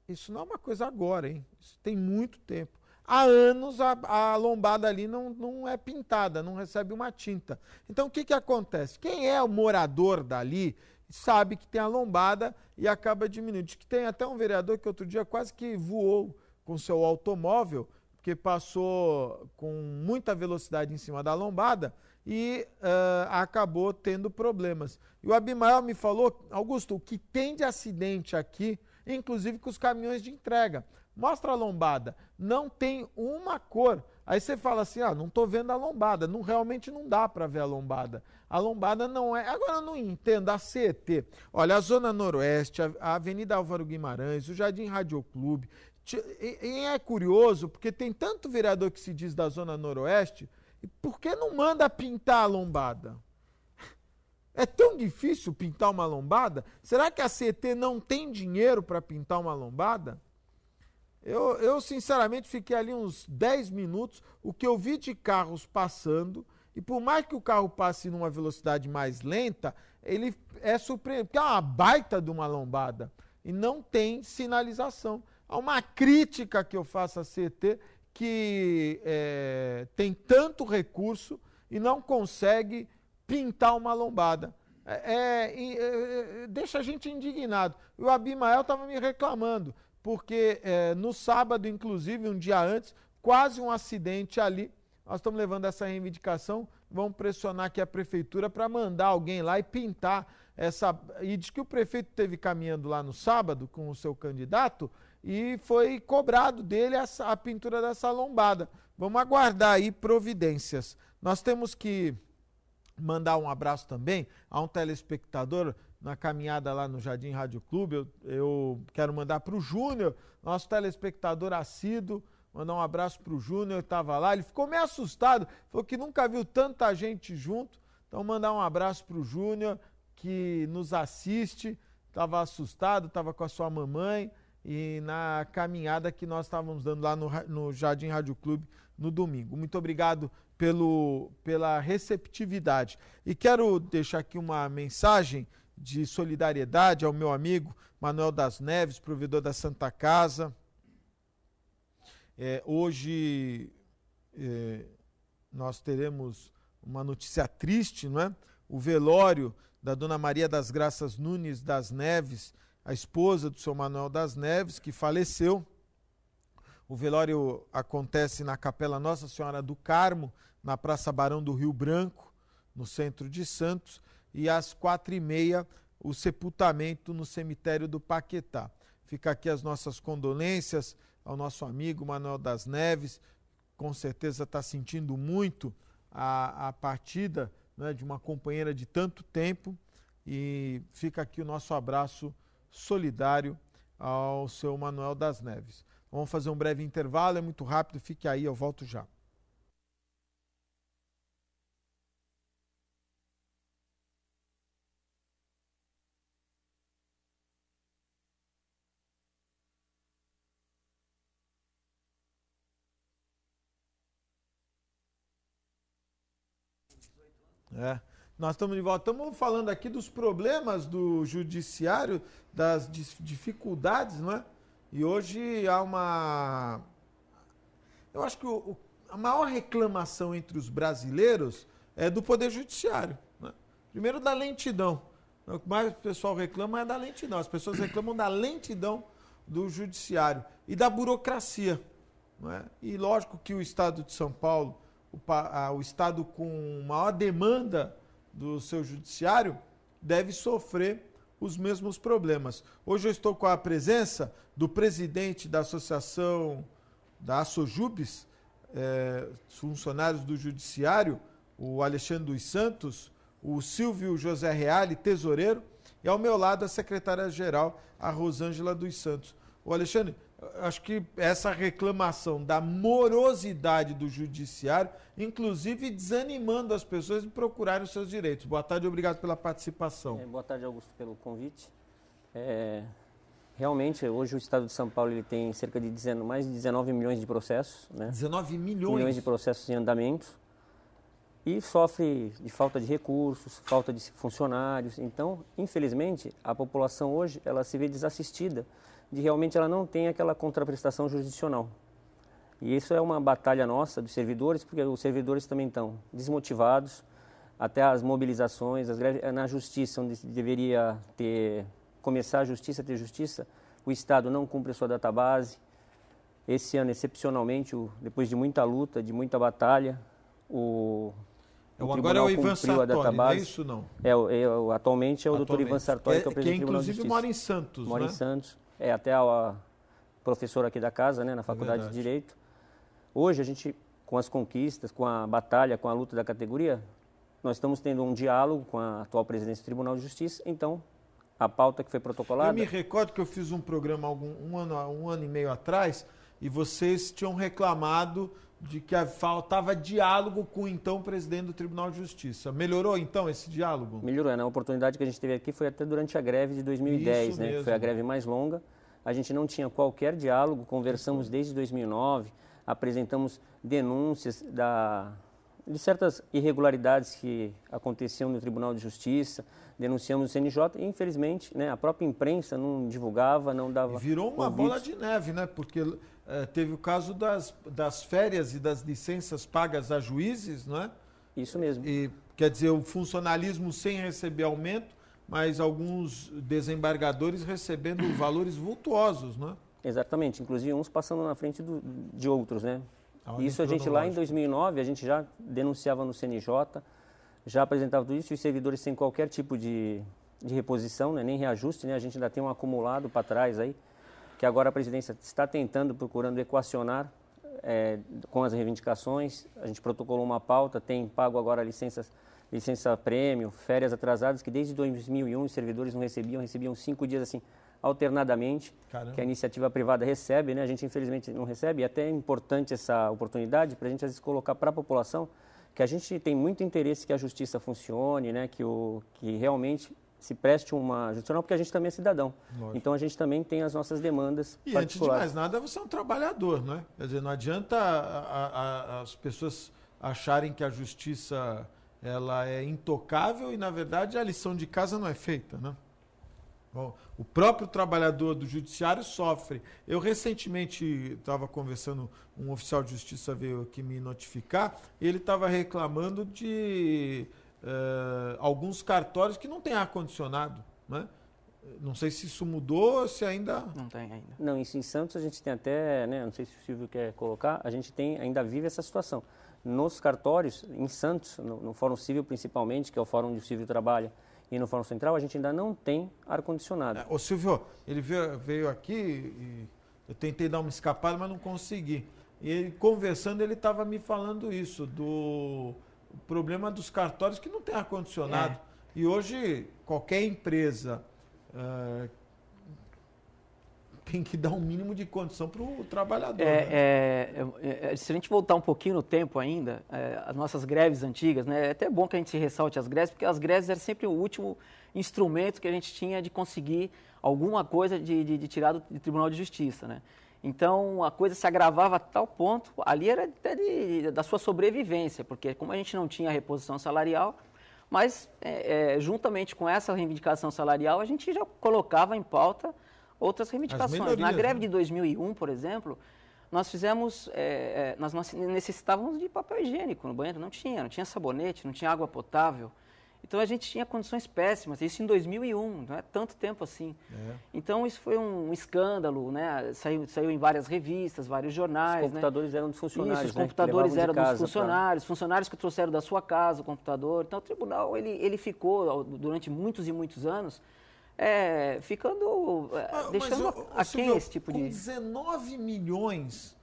isso não é uma coisa agora, hein? Isso tem muito tempo. Há anos a lombada ali não é pintada, não recebe uma tinta. Então o que acontece? Quem é o morador dali sabe que tem a lombada e acaba diminuindo. Diz que tem até um vereador que outro dia quase que voou com seu automóvel, porque passou com muita velocidade em cima da lombada e acabou tendo problemas. E o Abimael me falou, Augusto, o que tem de acidente aqui, inclusive com os caminhões de entrega. Mostra a lombada, não tem uma cor. Aí você fala assim, não estou vendo a lombada. Realmente não dá para ver a lombada. A lombada não é... Agora eu não entendo, a CET. Olha, a Zona Noroeste, a Avenida Álvaro Guimarães, o Jardim Rádio Clube, E é curioso, porque tem tanto vereador que se diz da Zona Noroeste, e por que não manda pintar a lombada? É tão difícil pintar uma lombada? Será que a CET não tem dinheiro para pintar uma lombada? Eu, sinceramente, fiquei ali uns 10 minutos, o que eu vi de carros passando, e por mais que o carro passe numa velocidade mais lenta, ele é surpreendente, porque é uma baita de uma lombada, e não tem sinalização. Há uma crítica que eu faço à CET, que tem tanto recurso e não consegue pintar uma lombada. Deixa a gente indignado. O Abimael estava me reclamando, porque no sábado, inclusive, um dia antes, quase um acidente ali. Nós estamos levando essa reivindicação, vamos pressionar aqui a prefeitura para mandar alguém lá e pintar essa... E diz que o prefeito esteve caminhando lá no sábado com o seu candidato e foi cobrado dele a pintura dessa lombada. Vamos aguardar aí providências. Nós temos que mandar um abraço também a um telespectador na caminhada lá no Jardim Rádio Clube. Eu quero mandar para o Júnior, nosso telespectador assíduo, mandar um abraço para o Júnior, estava lá, ele ficou meio assustado, falou que nunca viu tanta gente junto, então mandar um abraço para o Júnior, que nos assiste, estava assustado, estava com a sua mamãe, e na caminhada que nós estávamos dando lá no Jardim Rádio Clube no domingo. Muito obrigado pela receptividade. E quero deixar aqui uma mensagem de solidariedade ao meu amigo Manuel das Neves, provedor da Santa Casa. Hoje nós teremos uma notícia triste, não é? O velório da Dona Maria das Graças Nunes das Neves, a esposa do seu Manuel das Neves, que faleceu. O velório acontece na Capela Nossa Senhora do Carmo, na Praça Barão do Rio Branco, no centro de Santos, e às 4h30 o sepultamento no cemitério do Paquetá. Fica aqui as nossas condolências ao nosso amigo Manuel das Neves, com certeza está sentindo muito a partida, né, de uma companheira de tanto tempo, e fica aqui o nosso abraço solidário ao seu Manuel das Neves. Vamos fazer um breve intervalo, é muito rápido, fique aí, eu volto já. Nós estamos de volta. Estamos falando aqui dos problemas do judiciário, das dificuldades, não é? E hoje há uma... Eu acho que a maior reclamação entre os brasileiros é do Poder Judiciário, né? Primeiro, da lentidão. O que mais o pessoal reclama é da lentidão. As pessoas reclamam da lentidão do Judiciário e da burocracia, não é? E lógico que o Estado de São Paulo, o Estado com maior demanda do seu judiciário, deve sofrer os mesmos problemas. Hoje eu estou com a presença do presidente da associação da Assojubes, funcionários do judiciário, o Alexandre dos Santos, o Silvio José Reale, tesoureiro, e ao meu lado a secretária-geral, a Rosângela dos Santos. O Alexandre, acho que essa reclamação da morosidade do judiciário, inclusive desanimando as pessoas de procurarem os seus direitos. Boa tarde, obrigado pela participação. Boa tarde, Augusto, pelo convite. Realmente, hoje o Estado de São Paulo ele tem cerca de mais de 19 milhões de processos, né? 19 milhões? Milhões de processos em andamento, e sofre de falta de recursos, falta de funcionários. Então, infelizmente, a população hoje ela se vê desassistida, de realmente ela não tem aquela contraprestação jurisdicional. E isso é uma batalha nossa dos servidores, porque os servidores também estão desmotivados, até as mobilizações, as greves, na justiça, onde deveria começar a justiça, ter justiça, o Estado não cumpre a sua database. Esse ano, excepcionalmente, depois de muita luta, de muita batalha, agora é o Ivan Sartori, não é isso não? Atualmente é o doutor Ivan Sartori, que é o presidente do Tribunal de Justiça. Que inclusive mora em Santos, Mora em Santos. Até a professora aqui da casa, né, na Faculdade de Direito. Hoje, a gente, com as conquistas, com a batalha, com a luta da categoria, nós estamos tendo um diálogo com a atual presidência do Tribunal de Justiça. Então, a pauta que foi protocolada. Eu me recordo que eu fiz um programa um ano e meio atrás e vocês tinham reclamado de que faltava diálogo com o então presidente do Tribunal de Justiça. Melhorou então esse diálogo? Melhorou, né? A oportunidade que a gente teve aqui foi até durante a greve de 2010, Isso né? mesmo. Foi a greve mais longa. A gente não tinha qualquer diálogo, conversamos desde 2009, apresentamos denúncias de certas irregularidades que aconteciam no Tribunal de Justiça, denunciamos o CNJ e, infelizmente, né, a própria imprensa não divulgava, não dava... Virou uma bola de neve, né? Porque teve o caso das férias e das licenças pagas a juízes, não é? Isso mesmo. E, quer dizer, o funcionalismo sem receber aumento, mas alguns desembargadores recebendo valores vultuosos, não é? Exatamente, inclusive uns passando na frente de outros, né? Isso a gente lá em 2009, a gente já denunciava no CNJ, já apresentava tudo isso, e os servidores sem qualquer tipo de reposição, né, nem reajuste, né, a gente ainda tem um acumulado para trás aí, que agora a presidência está procurando equacionar com as reivindicações. A gente protocolou uma pauta, tem pago agora licença prêmio, férias atrasadas, que desde 2001 os servidores não recebiam 5 dias assim, alternadamente. Caramba. Que a iniciativa privada recebe, né? A gente infelizmente não recebe, e até é importante essa oportunidade para a gente às vezes colocar para a população que a gente tem muito interesse que a justiça funcione, né? Que realmente se preste uma justiça, porque a gente também é cidadão. Lógico. Então a gente também tem as nossas demandas particulares. E antes de mais nada, você é um trabalhador, né? Quer dizer, não adianta as pessoas acharem que a justiça ela é intocável e, na verdade, a lição de casa não é feita, né? Bom, o próprio trabalhador do judiciário sofre. Eu recentemente estava conversando, um oficial de justiça veio aqui me notificar, ele estava reclamando de alguns cartórios que não têm ar-condicionado, né? Não sei se isso mudou ou se ainda... Não tem ainda. Não, isso em Santos a gente tem até, né, não sei se o Silvio quer colocar, a gente ainda vive essa situação. Nos cartórios, em Santos, no Fórum Civil principalmente, que é o fórum onde o Silvio trabalha, e no Fórum Central, a gente ainda não tem ar-condicionado. Ô Silvio, ele veio aqui e eu tentei dar uma escapada, mas não consegui. E ele, conversando, ele estava me falando isso, do problema dos cartórios que não tem ar-condicionado. E hoje, qualquer empresa tem que dar um mínimo de condição para o trabalhador. Se a gente voltar um pouquinho no tempo ainda, as nossas greves antigas, né, é até bom que a gente ressalte as greves, porque as greves eram sempre o último instrumento que a gente tinha de conseguir alguma coisa de tirar do Tribunal de Justiça, né? Então, a coisa se agravava a tal ponto, ali era até da sua sobrevivência, porque como a gente não tinha reposição salarial, mas juntamente com essa reivindicação salarial, a gente já colocava em pauta outras reivindicações. Na greve de 2001, por exemplo, nós fizemos, nós necessitávamos de papel higiênico no banheiro, não tinha sabonete, não tinha água potável. Então a gente tinha condições péssimas, isso em 2001, não é tanto tempo assim. Então isso foi um escândalo, né? Saiu em várias revistas, vários jornais. Os computadores eram dos funcionários. Isso, os computadores eram dos funcionários que trouxeram da sua casa o computador. Então o tribunal ele ficou durante muitos e muitos anos deixando aquém esse tipo de... Com 19 milhões,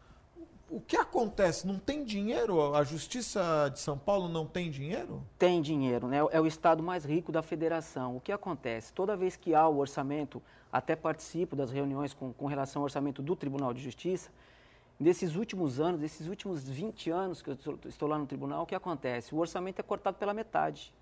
o que acontece? Não tem dinheiro? A Justiça de São Paulo não tem dinheiro? Tem dinheiro, né? É o estado mais rico da federação. O que acontece? Toda vez que há o orçamento, até participo das reuniões com relação ao orçamento do Tribunal de Justiça, desses últimos anos, desses últimos 20 anos que eu estou lá no tribunal, o que acontece? O orçamento é cortado pela metade,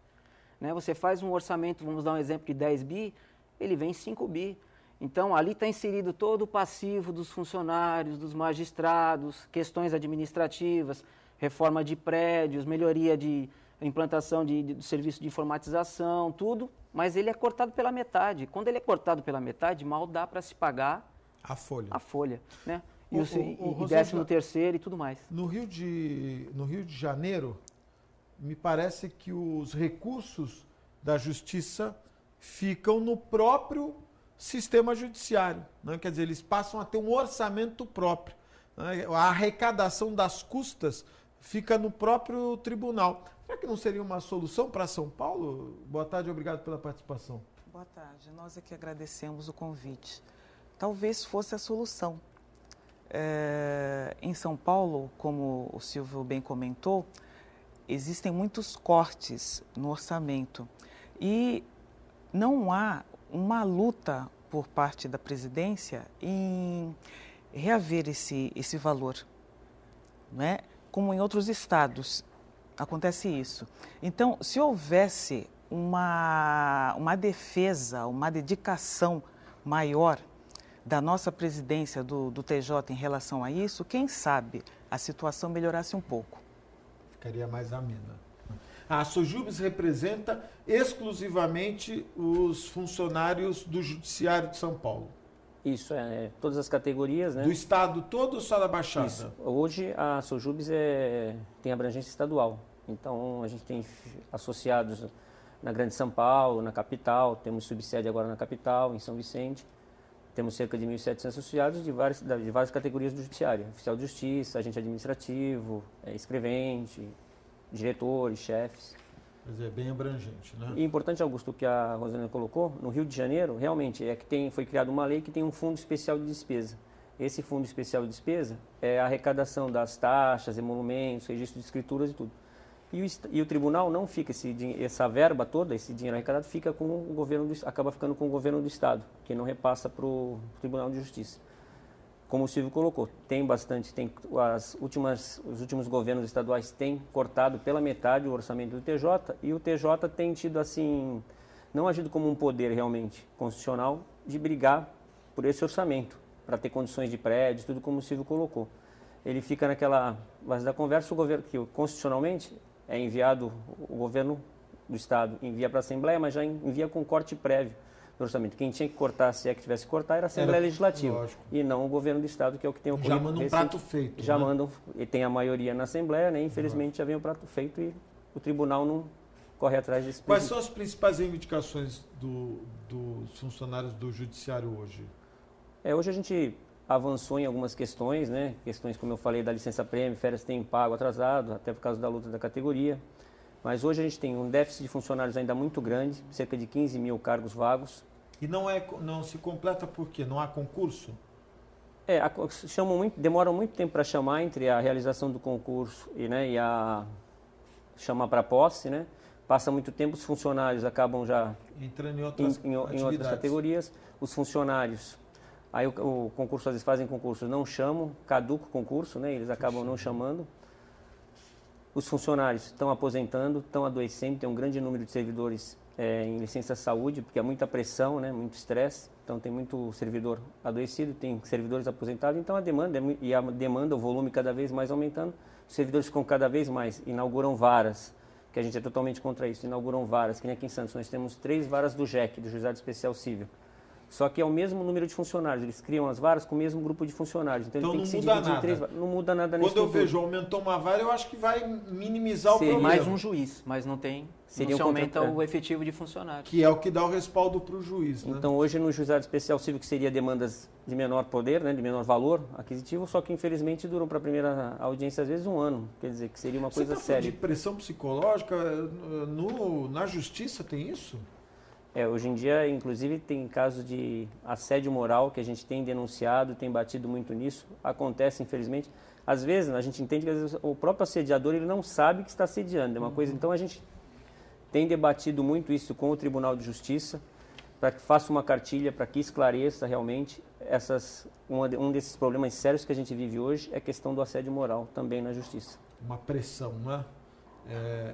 né? Você faz um orçamento, vamos dar um exemplo de 10 bi, ele vem 5 bi. Então, ali está inserido todo o passivo dos funcionários, dos magistrados, questões administrativas, reforma de prédios, melhoria de implantação do serviço de informatização, tudo, mas ele é cortado pela metade. Quando ele é cortado pela metade, mal dá para se pagar a folha, né? E o 13º e tudo mais. No Rio de Janeiro, me parece que os recursos da Justiça ficam no próprio sistema judiciário, né? Quer dizer, eles passam a ter um orçamento próprio, né? A arrecadação das custas fica no próprio tribunal. Será que não seria uma solução para São Paulo? Boa tarde, obrigado pela participação. Boa tarde, nós aqui agradecemos o convite. Talvez fosse a solução. Em São Paulo, como o Silvio bem comentou, existem muitos cortes no orçamento e não há uma luta por parte da presidência em reaver esse valor, não é? Como em outros estados acontece isso. Então, se houvesse uma defesa, uma dedicação maior da nossa presidência do TJ em relação a isso, quem sabe a situação melhorasse um pouco. Ficaria mais amena. A Sojubes representa exclusivamente os funcionários do Judiciário de São Paulo. Isso, todas as categorias, né? Do estado todo ou só da Baixada? Isso. Hoje a Sojubes tem abrangência estadual. Então a gente tem associados na Grande São Paulo, na capital, temos subsede agora na capital, em São Vicente. Temos cerca de 1.700 associados de várias categorias do Judiciário. Oficial de Justiça, agente administrativo, escrevente, diretores, chefes. Mas é bem abrangente, né? E importante, Augusto, que a Rosana colocou, no Rio de Janeiro, realmente, foi criada uma lei que tem um fundo especial de despesa. Esse fundo especial de despesa é a arrecadação das taxas, emolumentos, registro de escrituras e tudo. E o tribunal não fica, essa verba toda, esse dinheiro arrecadado, fica com o governo acaba ficando com o governo do Estado, que não repassa para o Tribunal de Justiça. Como o Silvio colocou, os últimos governos estaduais têm cortado pela metade o orçamento do TJ, e o TJ tem tido, assim, não agido como um poder realmente constitucional de brigar por esse orçamento, para ter condições de prédios, tudo como o Silvio colocou. Ele fica naquela base da conversa, o governo que constitucionalmente é enviado, o governo do Estado envia para a Assembleia, mas já envia com corte prévio do orçamento. Quem tinha que cortar, se é que tivesse que cortar, era a Assembleia Legislativa. Lógico. E não o governo do Estado, que é o que tem ocorrido. Já manda um prato feito. Já né? mandam, e tem a maioria na Assembleia, né? Infelizmente já vem o prato feito e o tribunal não corre atrás desse Quais são as principais reivindicações dos funcionários do Judiciário hoje? Hoje a gente avançou em algumas questões, né? Questões, como eu falei, da licença-prêmio, férias tem pago atrasado, até por causa da luta da categoria. Mas hoje a gente tem um déficit de funcionários ainda muito grande, cerca de 15 mil cargos vagos. E não se completa por quê? Não há concurso? Demoram muito tempo para chamar entre a realização do concurso e a chamar para posse, né? Passa muito tempo, os funcionários acabam já entrando em outras categorias. Os funcionários, aí o concurso, às vezes fazem concurso, não chamam, caduca o concurso, né? Eles acabam não chamando. Os funcionários estão aposentando, estão adoecendo, tem um grande número de servidores em licença saúde, porque há muita pressão, né? Muito estresse, então tem muito servidor adoecido, tem servidores aposentados, então a demanda, o volume cada vez mais aumentando, os servidores ficam cada vez mais, inauguram varas, que a gente é totalmente contra isso, inauguram varas, que nem aqui em Santos nós temos 3 varas do JEC, do Juizado Especial Civil. Só que é o mesmo número de funcionários, eles criam as varas com o mesmo grupo de funcionários. Então ele tem que se dividir em 3 varas. Não muda nada nesse Quando eu vejo aumentou uma vara, eu acho que vai minimizar o problema. Mais um juiz, mas não se aumenta o efetivo de funcionários. Que é o que dá o respaldo para o juiz. Né? Então hoje no Juizado Especial Civil, que seria demandas de menor poder, né, de menor valor aquisitivo, só que infelizmente duram para a primeira audiência às vezes 1 ano. Quer dizer, que seria uma coisa séria. De pressão psicológica, na justiça tem isso? Hoje em dia, inclusive, tem casos de assédio moral que a gente tem denunciado, tem batido muito nisso. Acontece, infelizmente. Às vezes, a gente entende que às vezes, o próprio assediador ele não sabe que está assediando. É uma coisa. Então, a gente tem debatido muito isso com o Tribunal de Justiça, para que faça uma cartilha, para que esclareça realmente um desses problemas sérios que a gente vive hoje é a questão do assédio moral também na Justiça. Uma pressão, né?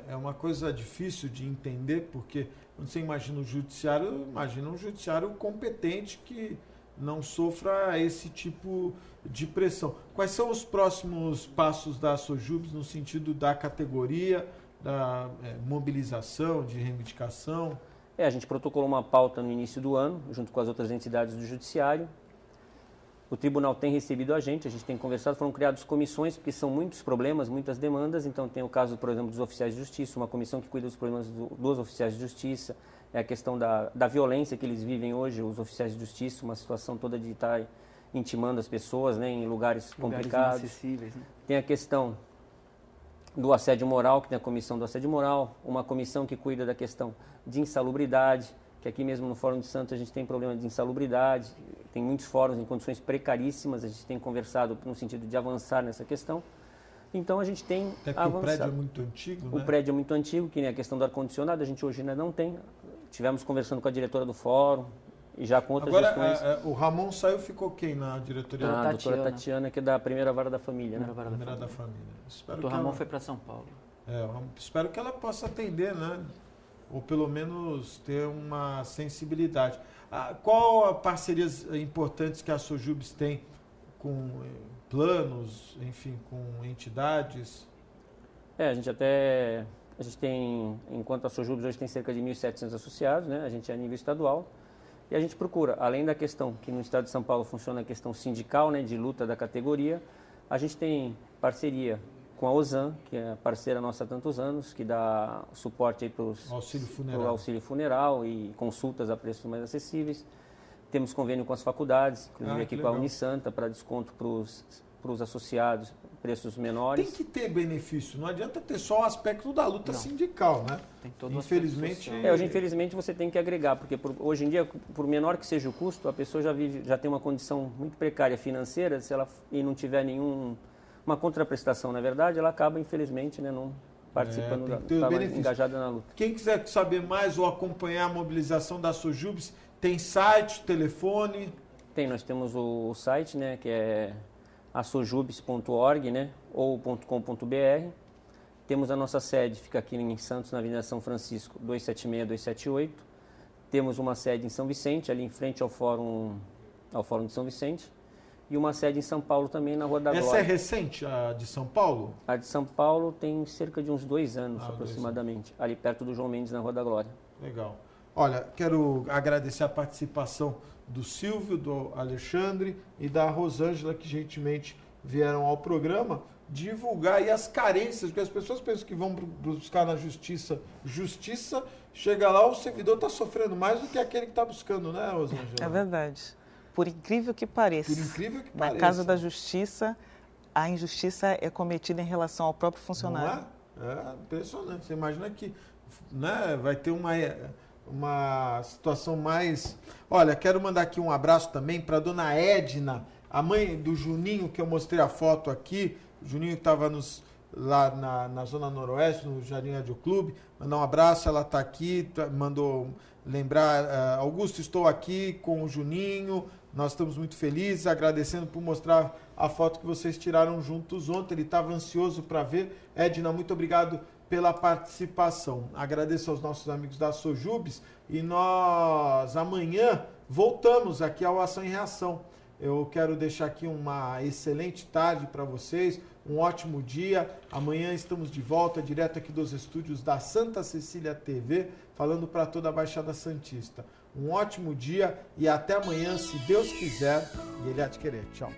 É uma coisa difícil de entender, porque quando você imagina um judiciário competente que não sofra esse tipo de pressão. Quais são os próximos passos da Sojubes no sentido da categoria, da mobilização, de reivindicação? A gente protocolou uma pauta no início do ano, junto com as outras entidades do Judiciário. O tribunal tem recebido a gente tem conversado, foram criadas comissões, porque são muitos problemas, muitas demandas. Então, tem o caso, por exemplo, dos oficiais de justiça, uma comissão que cuida dos problemas dos oficiais de justiça. É a questão da violência que eles vivem hoje, os oficiais de justiça, uma situação toda de estar intimando as pessoas, né, em lugares complicados. Inacessíveis, né? Tem a questão do assédio moral, que tem a comissão do assédio moral, uma comissão que cuida da questão de insalubridade, que aqui mesmo no Fórum de Santos a gente tem problema de insalubridade, tem muitos fóruns em condições precaríssimas, a gente tem conversado no sentido de avançar nessa questão. Então a gente tem avançado. O prédio é muito antigo, né? O prédio é muito antigo, que nem a questão do ar-condicionado, a gente hoje ainda não tem. Tivemos conversando com a diretora do fórum, e já com outras Agora, gestões. o Ramon saiu, ficou quem na diretoria? A doutora Tatiana, que é da primeira vara da família, né? Primeira da família. Espero O que Ramon ela... foi para São Paulo. Espero que ela possa atender, né? Ou pelo menos ter uma sensibilidade. Qual parcerias importantes que a Sojubes tem com planos, enfim, com entidades? A gente tem, enquanto a Sojubes hoje tem cerca de 1.700 associados, né? A gente é a nível estadual. E a gente procura, além da questão que no estado de São Paulo funciona a questão sindical, né, de luta da categoria, a gente tem parceria com a OSAN, que é parceira nossa há tantos anos, que dá suporte para o auxílio funeral e consultas a preços mais acessíveis. Temos convênio com as faculdades, inclusive aqui com a Unisanta, para desconto para os associados, preços menores. Tem que ter benefício, não adianta ter só o aspecto da luta sindical, né? Tem todo infelizmente. Hoje, infelizmente, você tem que agregar, porque hoje em dia, por menor que seja o custo, a pessoa já tem uma condição muito precária financeira, se ela e não tiver uma contraprestação, na verdade, ela acaba, infelizmente, né, não participando, engajada na luta. Quem quiser saber mais ou acompanhar a mobilização da Sojubes, tem site, telefone? Nós temos o site, né, que é assojubes.org, né, ou .com.br. Temos a nossa sede, fica aqui em Santos, na Avenida São Francisco, 276-278. Temos uma sede em São Vicente, ali em frente ao Fórum de São Vicente. E uma sede em São Paulo também, na Rua da Glória. Essa é recente, a de São Paulo? A de São Paulo tem cerca de uns 2 anos, aproximadamente, ali perto do João Mendes, na Rua da Glória. Legal. Olha, quero agradecer a participação do Silvio, do Alexandre e da Rosângela, que gentilmente vieram ao programa divulgar aí as carências, porque as pessoas pensam que vão buscar na justiça. Justiça, chega lá, o servidor está sofrendo mais do que aquele que está buscando, né, Rosângela? É verdade. Por incrível que pareça. Por incrível que pareça. Na casa da justiça, a injustiça é cometida em relação ao próprio funcionário. Não é? É impressionante. Você imagina que, né, vai ter uma situação mais... Olha, quero mandar aqui um abraço também para a dona Edna, a mãe do Juninho, que eu mostrei a foto aqui. O Juninho estava lá na Zona Noroeste, no Jardim Rádio Clube. Mandar um abraço, ela está aqui, mandou lembrar... Augusto, estou aqui com o Juninho, nós estamos muito felizes, agradecendo por mostrar a foto que vocês tiraram juntos ontem. Ele estava ansioso para ver. Edna, muito obrigado pela participação. Agradeço aos nossos amigos da Sojubes e nós amanhã voltamos aqui ao Ação e Reação. Eu quero deixar aqui uma excelente tarde para vocês, um ótimo dia. Amanhã estamos de volta, direto aqui dos estúdios da Santa Cecília TV, falando para toda a Baixada Santista. Um ótimo dia e até amanhã, se Deus quiser e Ele há de querer. Tchau.